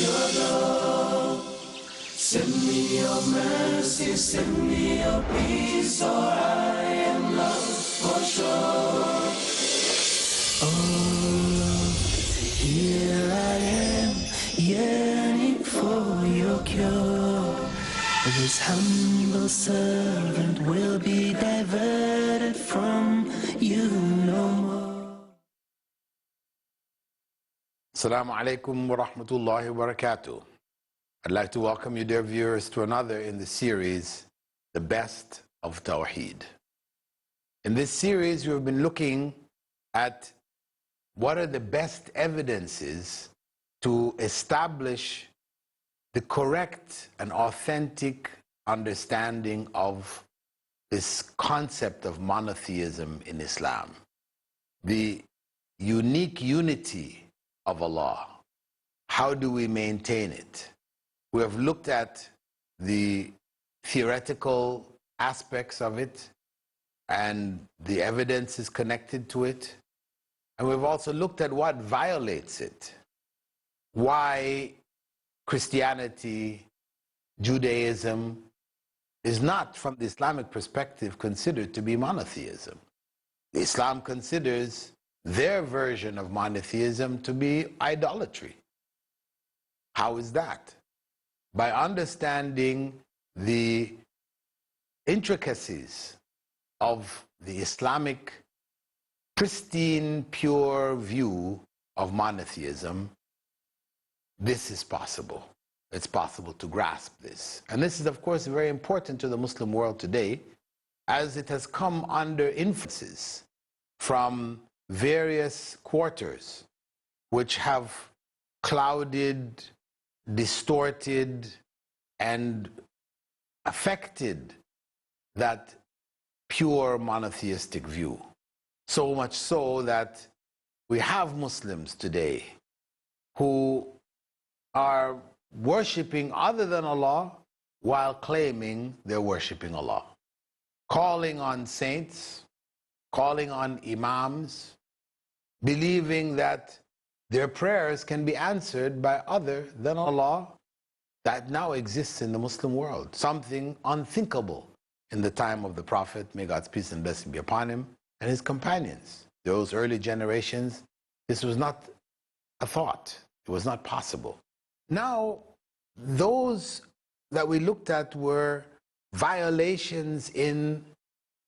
your love. Send me your mercy, send me your peace, or I am lost for sure. Oh, here I am, yearning for your cure. This humble servant will be diverted from you no more. Assalamu alaikum wa rahmatullahi wa barakatuh. I'd like to welcome you, dear viewers, to another in the series, The Best of Tawheed. In this series, we've been looking at what are the best evidences to establish the correct and authentic understanding of this concept of monotheism in Islam, the unique unity of Allah. How do we maintain it? We have looked at the theoretical aspects of it and the evidences connected to it. And we've also looked at what violates it. Why Christianity, Judaism is not, from the Islamic perspective, considered to be monotheism. Islam considers their version of monotheism to be idolatry. How is that? By understanding the intricacies of the Islamic pristine, pure view of monotheism, this is possible. It's possible to grasp this. And this is, of course, very important to the Muslim world today, as it has come under influences from various quarters which have clouded, distorted, and affected that pure monotheistic view. So much so that we have Muslims today who are worshipping other than Allah while claiming they're worshipping Allah, calling on saints, calling on imams, believing that their prayers can be answered by other than Allah. That now exists in the Muslim world, something unthinkable in the time of the Prophet, may God's peace and blessing be upon him, and his companions. Those early generations, this was not a thought. It was not possible. Now, those that we looked at were violations in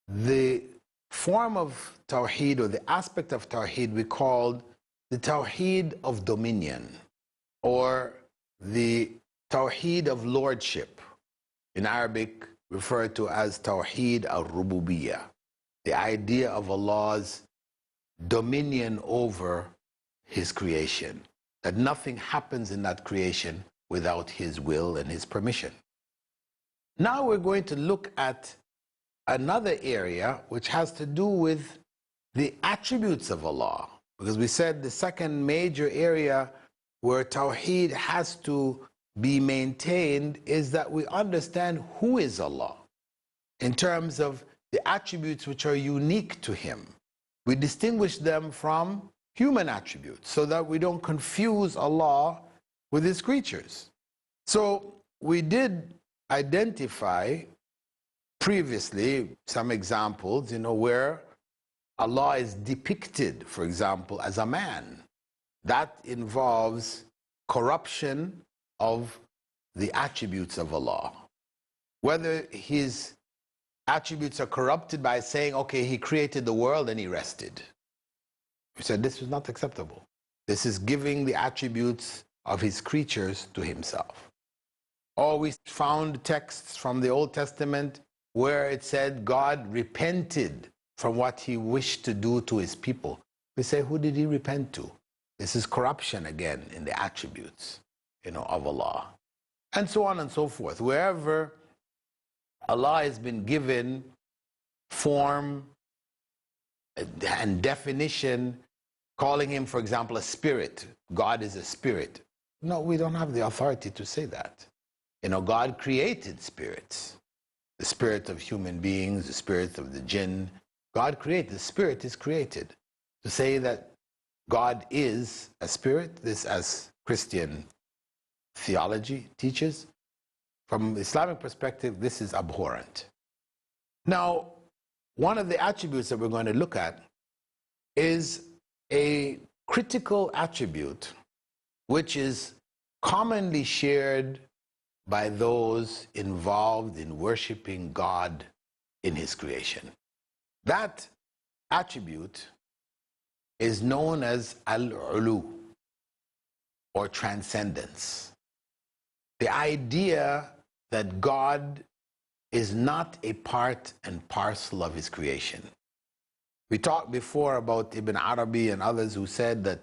the form of Tawheed, or the aspect of Tawheed we called the Tawheed of dominion, or the Tawheed of lordship, in Arabic referred to as Tawheed al-Rububiyyah, the idea of Allah's dominion over his creation, that nothing happens in that creation without his will and his permission. Now we're going to look at another area which has to do with the attributes of Allah, because we said the second major area where Tawheed has to be maintained is that we understand who is Allah in terms of the attributes which are unique to him. We distinguish them from human attributes so that we don't confuse Allah with his creatures. So we did identify previously some examples, where Allah is depicted, for example, as a man. That involves corruption of the attributes of Allah. Whether his attributes are corrupted by saying, okay, he created the world and he rested. We said this is not acceptable. This is giving the attributes of his creatures to himself. Or we found texts from the Old Testament where it said God repented from what he wished to do to his people. We say, who did he repent to? This is corruption again in the attributes, of Allah. And so on and so forth. Wherever Allah has been given form and definition, calling him, for example, a spirit. God is a spirit. No, we don't have the authority to say that. God created spirits. The spirit of human beings, the spirit of the jinn. God created. The spirit is created. To say that God is a spirit, this, as Christian theology teaches. From Islamic perspective, this is abhorrent. Now, one of the attributes that we're going to look at is a critical attribute which is commonly shared by those involved in worshiping God in his creation. That attribute is known as al-ulu, or transcendence. The idea that God is not a part and parcel of his creation. We talked before about Ibn Arabi and others who said that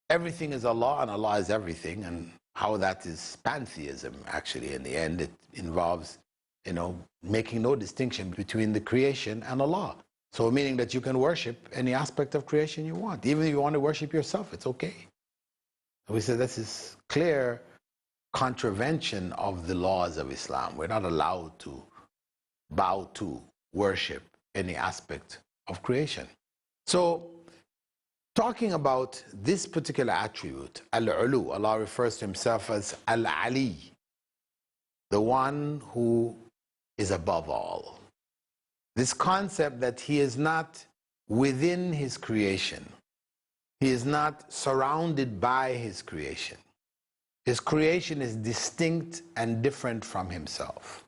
everything is Allah and Allah is everything, and how that is pantheism. Actually, in the end, it involves, making no distinction between the creation and Allah. So meaning that you can worship any aspect of creation you want. Even if you want to worship yourself, it's okay. And we said this is clear contravention of the laws of Islam. We're not allowed to bow to, worship any aspect of creation. So talking about this particular attribute, al-ulu, Allah refers to himself as al-ali, the one who is above all. This concept that he is not within his creation. He is not surrounded by his creation. His creation is distinct and different from himself.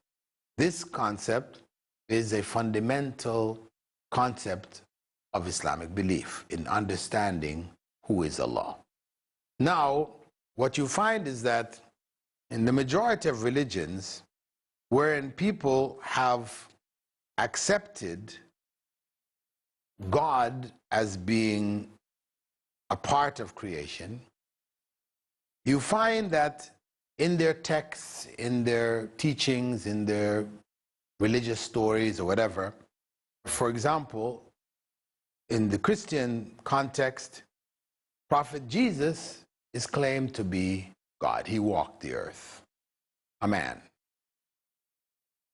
This concept is a fundamental concept of Islamic belief in understanding who is Allah. Now, what you find is that in the majority of religions, wherein people have accepted God as being a part of creation, you find that in their texts, in their teachings, in their religious stories or whatever, for example, in the Christian context, Prophet Jesus is claimed to be God. He walked the earth, a man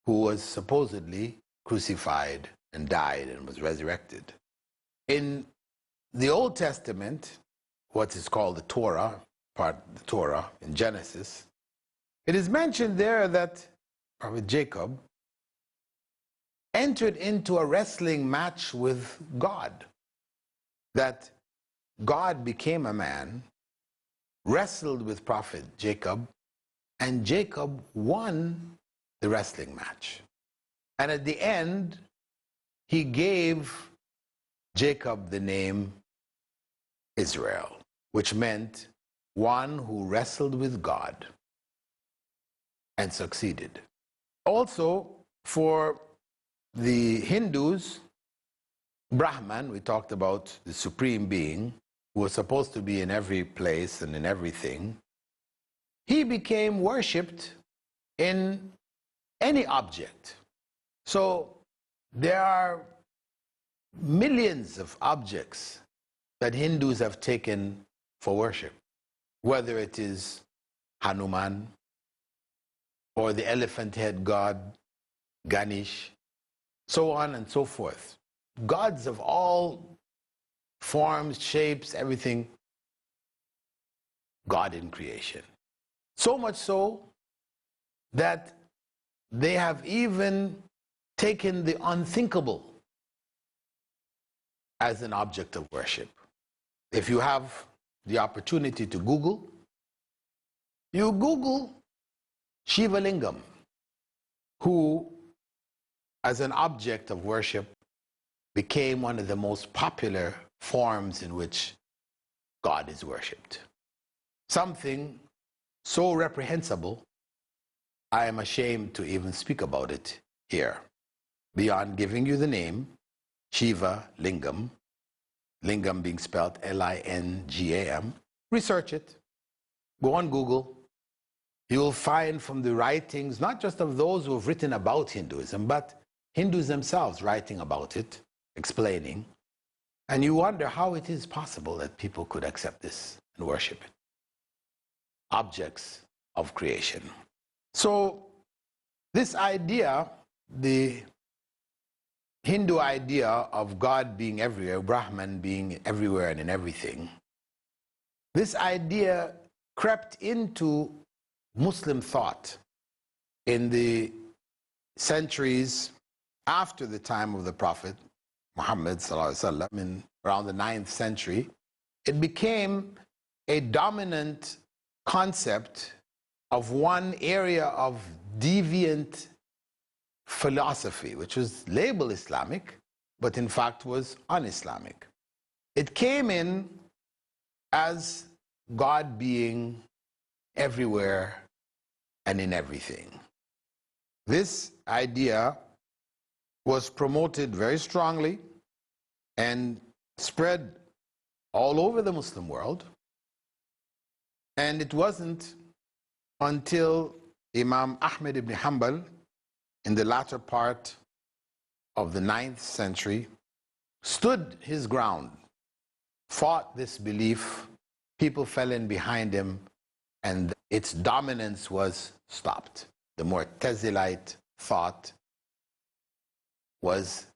who was supposedly crucified and died and was resurrected. In the Old Testament, what is called the Torah, part of the Torah in Genesis, it is mentioned there that Prophet Jacob entered into a wrestling match with God, that God became a man, wrestled with Prophet Jacob, and Jacob won the wrestling match. And at the end, he gave Jacob the name Israel, which meant one who wrestled with God and succeeded. Also, for the Hindus, Brahman, we talked about the supreme being, who was supposed to be in every place and in everything, he became worshipped in any object. So there are millions of objects that Hindus have taken for worship, whether it is Hanuman or the elephant head god Ganesh, so on and so forth. Gods of all forms, shapes, everything, God in creation. So much so that they have even taken the unthinkable as an object of worship. If you have the opportunity to Google, you Google Shiva Lingam, who, as an object of worship, became one of the most popular forms in which God is worshipped. Something so reprehensible, I am ashamed to even speak about it here. Beyond giving you the name, Shiva Lingam, Lingam being spelled L-I-N-G-A-M, research it. Go on Google. You will find from the writings, not just of those who have written about Hinduism, but Hindus themselves writing about it, explaining. And you wonder how it is possible that people could accept this and worship it. Objects of creation. So this idea, the Hindu idea of God being everywhere, Brahman being everywhere and in everything, this idea crept into Muslim thought in the centuries after the time of the Prophet Muhammad ﷺ, in around the 9th century, it became a dominant concept of one area of deviant philosophy, which was labeled Islamic, but in fact was un-Islamic. It came in as God being everywhere and in everything. This idea was promoted very strongly and spread all over the Muslim world. And it wasn't until Imam Ahmed ibn Hanbal, in the latter part of the 9th century, stood his ground, fought this belief, people fell in behind him, and its dominance was stopped. The Mu'tazilite thought was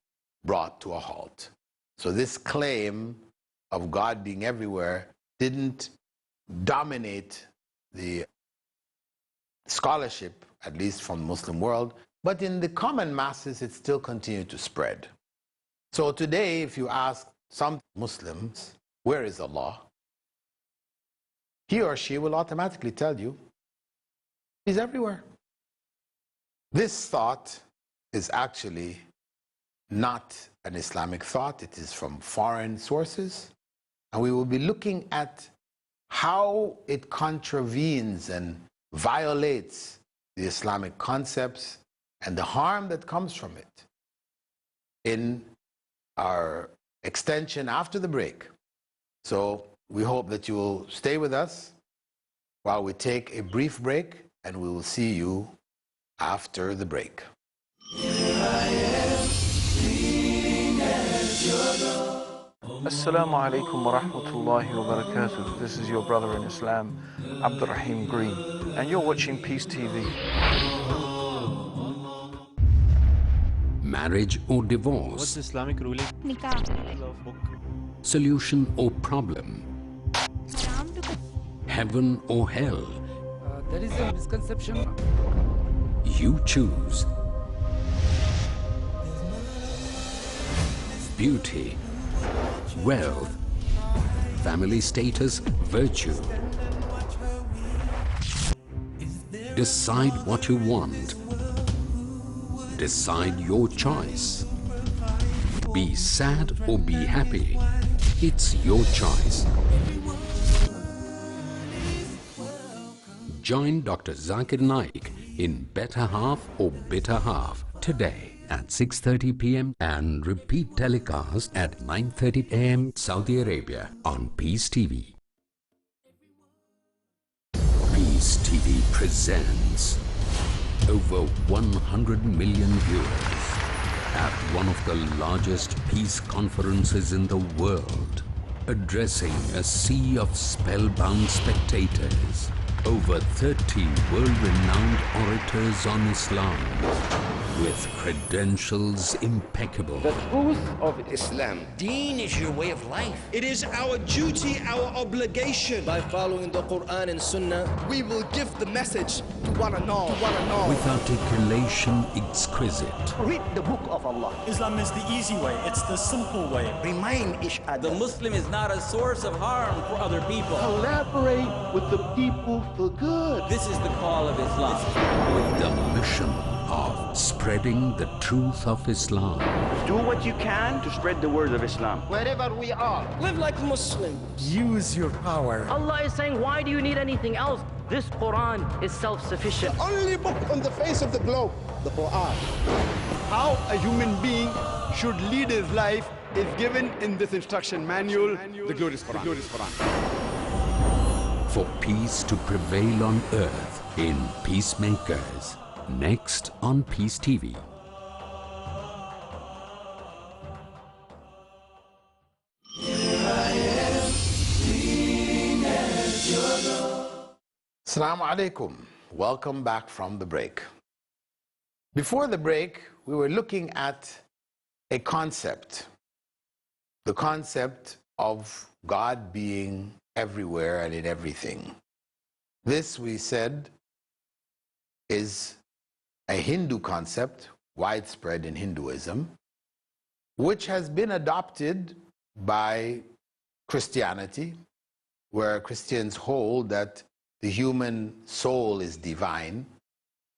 brought to a halt. So this claim of God being everywhere didn't dominate the scholarship, at least from the Muslim world, but in the common masses it still continued to spread. So today, if you ask some Muslims, where is Allah? He or she will automatically tell you, He's everywhere. This thought is actually not an Islamic thought. It is from foreign sources. And we will be looking at how it contravenes and violates the Islamic concepts and the harm that comes from it in our extension after the break. So we hope that you will stay with us while we take a brief break, and we will see you after the break. Assalamu alaikum wa rahmatullahi wa barakatuh. This is your brother in Islam, Abdul Rahim Green, and you're watching Peace TV. Marriage or divorce? What's Islamic ruling? Nikah. Love book. Solution or problem? Heaven or hell? There is a misconception. You choose. Beauty, wealth, family status, virtue. Decide what you want. Decide your choice. Be sad or be happy. It's your choice. Join Dr. Zakir Naik in Better Half or Bitter Half today at 6:30 p.m. and repeat telecast at 9:30 a.m. Saudi Arabia on Peace TV. Peace TV presents over 100 million viewers at one of the largest peace conferences in the world, addressing a sea of spellbound spectators. Over 30 world-renowned orators on Islam with credentials impeccable. The truth of Islam. Deen is your way of life. It is our duty, our obligation. By following the Quran and Sunnah, we will give the message to one and all. With articulation exquisite. Read the book of Allah. Islam is the easy way. It's the simple way. Remind each other. The Muslim is not a source of harm for other people. Collaborate with the people for good. This is the call of Islam. With the mission of spreading the truth of Islam. Do what you can to spread the word of Islam. Wherever we are. Live like Muslims. Use your power. Allah is saying, why do you need anything else? This Quran is self-sufficient. The only book on the face of the globe, the Quran. How a human being should lead his life is given in this instruction manual, the glorious Quran. For peace to prevail on earth in Peacemakers. Next on Peace TV. Assalamu alaikum. Welcome back from the break. Before the break, we were looking at a concept. The concept of God being everywhere and in everything. This, we said, is a Hindu concept, widespread in Hinduism, which has been adopted by Christianity, where Christians hold that the human soul is divine,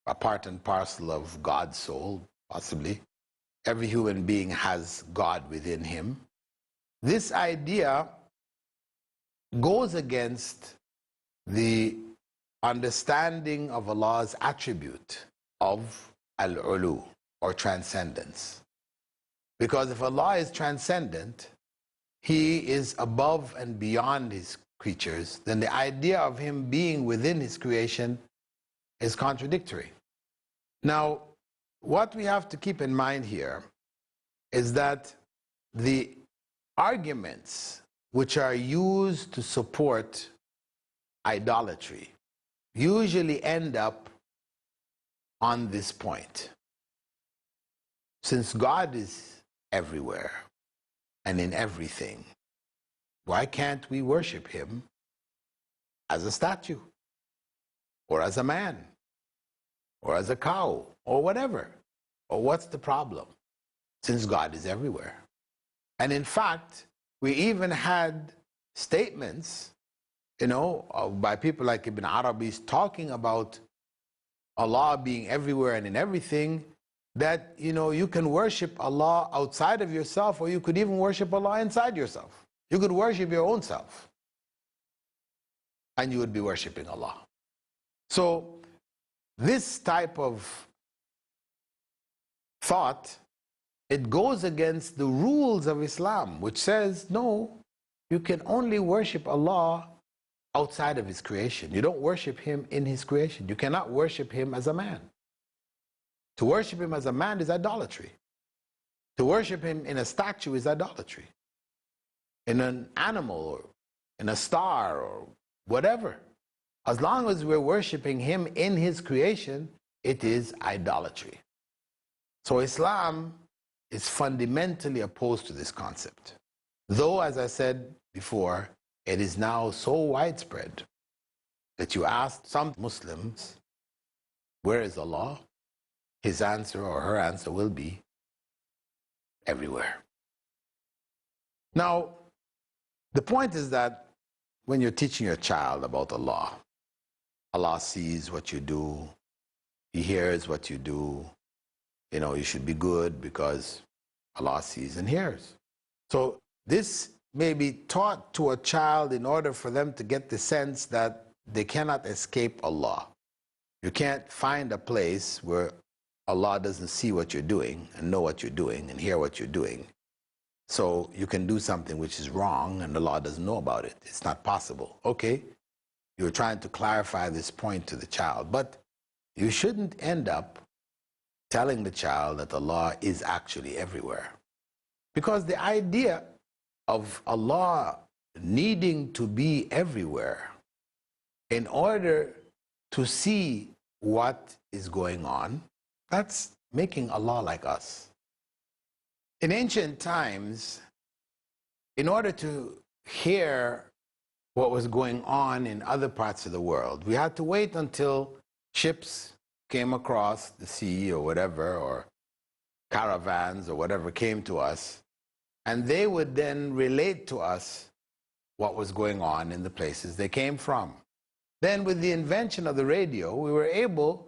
a part and parcel of God's soul, possibly. Every human being has God within him. This idea goes against the understanding of Allah's attribute of al-ulu, or transcendence. Because if Allah is transcendent, He is above and beyond His creatures, then the idea of Him being within His creation is contradictory. Now, what we have to keep in mind here is that the arguments which are used to support idolatry usually end up on this point. Since God is everywhere and in everything, why can't we worship Him as a statue, or as a man, or as a cow, or whatever? Or what's the problem, since God is everywhere? And in fact, we even had statements, by people like Ibn Arabi talking about Allah being everywhere and in everything, that, you can worship Allah outside of yourself, or you could even worship Allah inside yourself. You could worship your own self, and you would be worshiping Allah. So this type of thought, it goes against the rules of Islam, which says, no, you can only worship Allah outside of His creation. You don't worship Him in His creation. You cannot worship Him as a man. To worship Him as a man is idolatry. To worship Him in a statue is idolatry. In an animal, or in a star, or whatever. As long as we're worshiping Him in His creation, it is idolatry. So Islam is fundamentally opposed to this concept. Though, as I said before, it is now so widespread that you ask some Muslims, where is Allah? His answer or her answer will be everywhere. Now, the point is that when you're teaching your child about Allah, Allah sees what you do, He hears what you do. You should be good because Allah sees and hears. So this may be taught to a child in order for them to get the sense that they cannot escape Allah. You can't find a place where Allah doesn't see what you're doing and know what you're doing and hear what you're doing. So you can do something which is wrong and Allah doesn't know about it. It's not possible. Okay, you're trying to clarify this point to the child, but you shouldn't end up telling the child that Allah is actually everywhere. Because the idea of Allah needing to be everywhere in order to see what is going on, that's making Allah like us. In ancient times, in order to hear what was going on in other parts of the world, we had to wait until ships came across the sea or whatever, or caravans or whatever came to us, and they would then relate to us what was going on in the places they came from. Then with the invention of the radio, we were able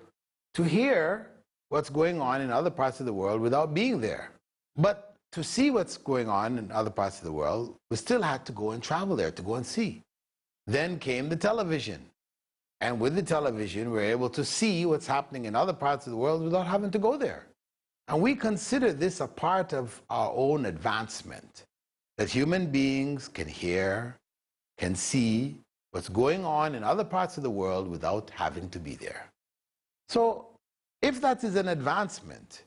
to hear what's going on in other parts of the world without being there. But to see what's going on in other parts of the world, we still had to go and travel there to go and see. Then came the television. And with the television, we're able to see what's happening in other parts of the world without having to go there. And we consider this a part of our own advancement, that human beings can hear, can see what's going on in other parts of the world without having to be there. So if that is an advancement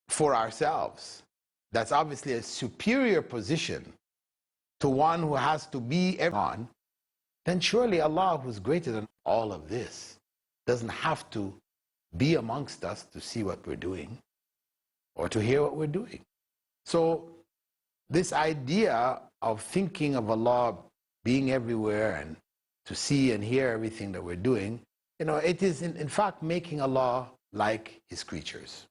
for ourselves, that's obviously a superior position to one who has to be on, then surely Allah, who's greater than all of this, doesn't have to be amongst us to see what we're doing or to hear what we're doing. So this idea of thinking of Allah being everywhere and to see and hear everything that we're doing it is in fact making Allah like his creatures.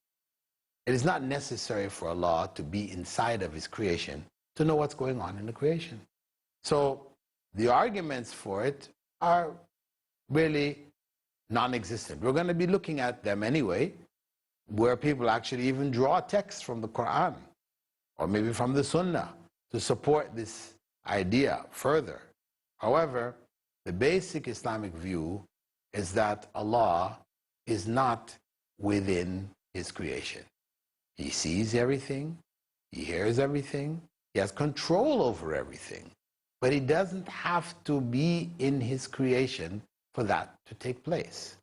It is not necessary for Allah to be inside of his creation to know what's going on in the creation. So the arguments for it are really non-existent. We're going to be looking at them anyway, where people actually even draw text from the Quran or maybe from the Sunnah to support this idea further. However, the basic Islamic view is that Allah is not within his creation. He sees everything, he hears everything, he has control over everything, but he doesn't have to be in his creation for that to take place.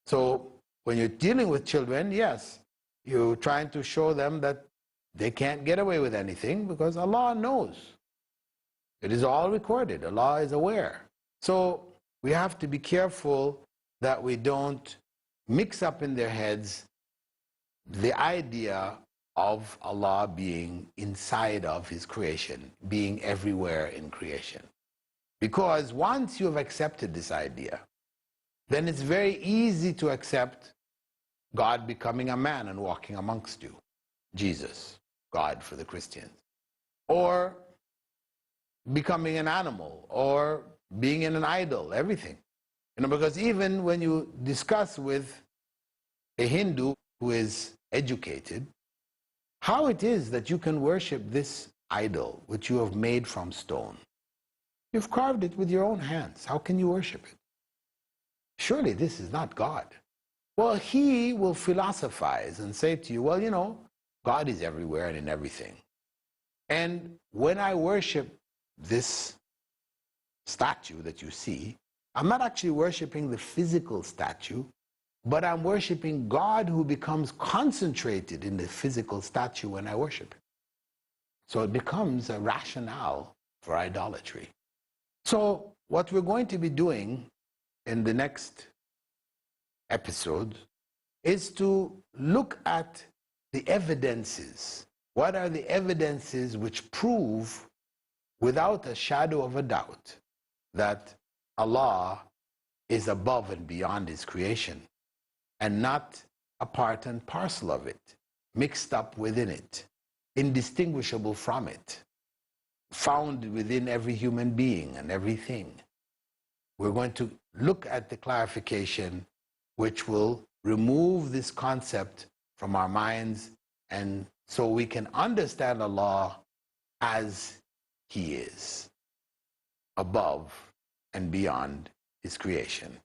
So when you're dealing with children, yes, you're trying to show them that they can't get away with anything because Allah knows. It is all recorded. Allah is aware. So we have to be careful that we don't mix up in their heads the idea of Allah being inside of his creation, being everywhere in creation. Because once you have accepted this idea, then it's very easy to accept God becoming a man and walking amongst you. Jesus, God for the Christians. Or becoming an animal, or being in an idol, everything. Because even when you discuss with a Hindu who is educated, how it is that you can worship this idol which you have made from stone. You've carved it with your own hands. How can you worship it? Surely this is not God. Well, he will philosophize and say to you, well, God is everywhere and in everything. And when I worship this statue that you see, I'm not actually worshiping the physical statue, but I'm worshiping God who becomes concentrated in the physical statue when I worship it. So it becomes a rationale for idolatry. So what we're going to be doing in the next episode is to look at the evidences. What are the evidences which prove without a shadow of a doubt that Allah is above and beyond his creation and not a part and parcel of it, mixed up within it, indistinguishable from it, found within every human being and everything. We're going to look at the clarification which will remove this concept from our minds, and so we can understand Allah as he is, above and beyond his creation.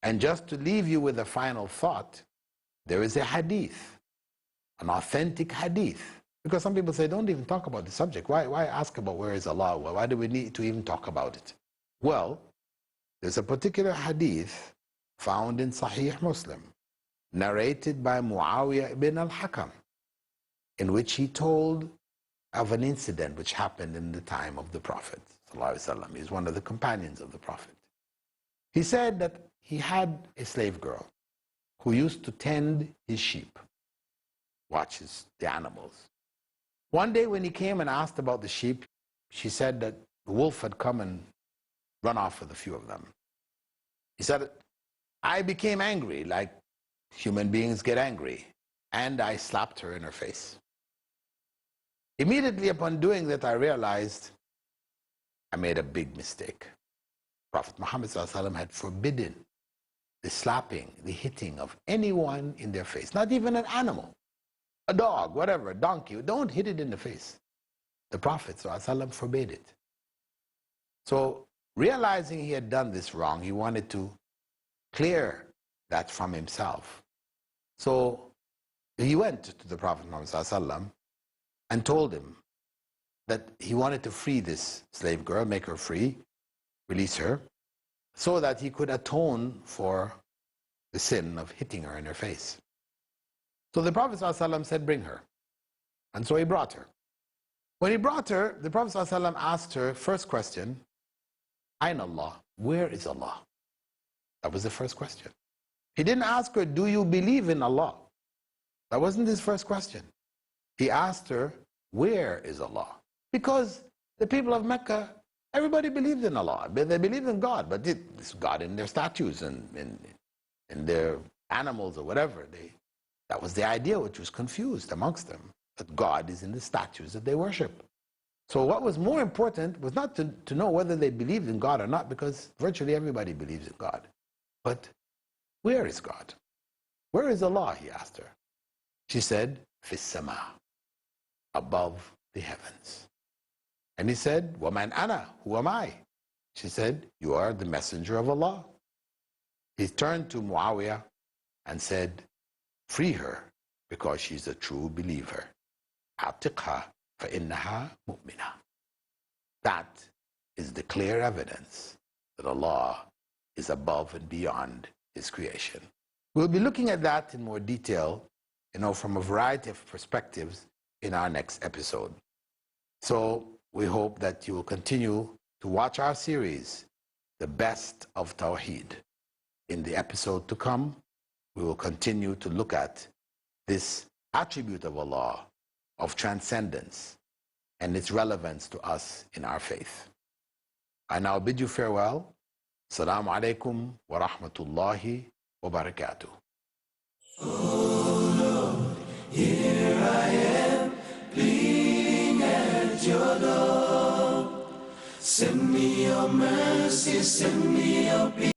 And just to leave you with a final thought, there is a hadith, an authentic hadith. Because some people say, don't even talk about the subject. Why ask about where is Allah? Why do we need to even talk about it? Well, there's a particular hadith found in Sahih Muslim, narrated by Muawiyah ibn al-Hakam, in which he told of an incident which happened in the time of the Prophet. He's one of the companions of the Prophet. He said that he had a slave girl who used to tend his sheep, watches the animals. One day when he came and asked about the sheep, she said that the wolf had come and run off with a few of them. He said, I became angry, like human beings get angry, and I slapped her in her face. Immediately upon doing that, I realized I made a big mistake. Prophet Muhammad ﷺ had forbidden the slapping, the hitting of anyone in their face, not even an animal, a dog, whatever, a donkey. Don't hit it in the face. The Prophet ﷺ forbade it. So realizing he had done this wrong, he wanted to clear that from himself. So he went to the Prophet Muhammad ﷺ and told him that he wanted to free this slave girl, make her free, release her, so that he could atone for the sin of hitting her in her face. So the Prophet ﷺ said, bring her. And so he brought her. When he brought her, the Prophet ﷺ asked her, first question, Ayn Allah, where is Allah? That was the first question. He didn't ask her, do you believe in Allah? That wasn't his first question. He asked her, where is Allah? Because the people of Mecca Everybody believed in Allah. They believed in God, but this God in their statues and in their animals or whatever. That was the idea which was confused amongst them, that God is in the statues that they worship. So what was more important was not to know whether they believed in God or not, because virtually everybody believes in God. But where is God? Where is Allah, he asked her. She said, Fis sama, above the heavens. And he said, Waman ana, who am I? She said, you are the messenger of Allah. He turned to Muawiyah and said, free her, because she's a true believer. Atiqha فَإِنَّهَا مُؤْمِنَةٌ. That is the clear evidence that Allah is above and beyond His creation. We'll be looking at that in more detail, from a variety of perspectives in our next episode. So we hope that you will continue to watch our series, The Best of Tawheed. In the episode to come, we will continue to look at this attribute of Allah, of transcendence, and its relevance to us in our faith. I now bid you farewell. Assalamu alaikum wa rahmatullahi wa barakatuh. Oh Lord, here I am, pleading at your door. Send me your mercy, send me your peace.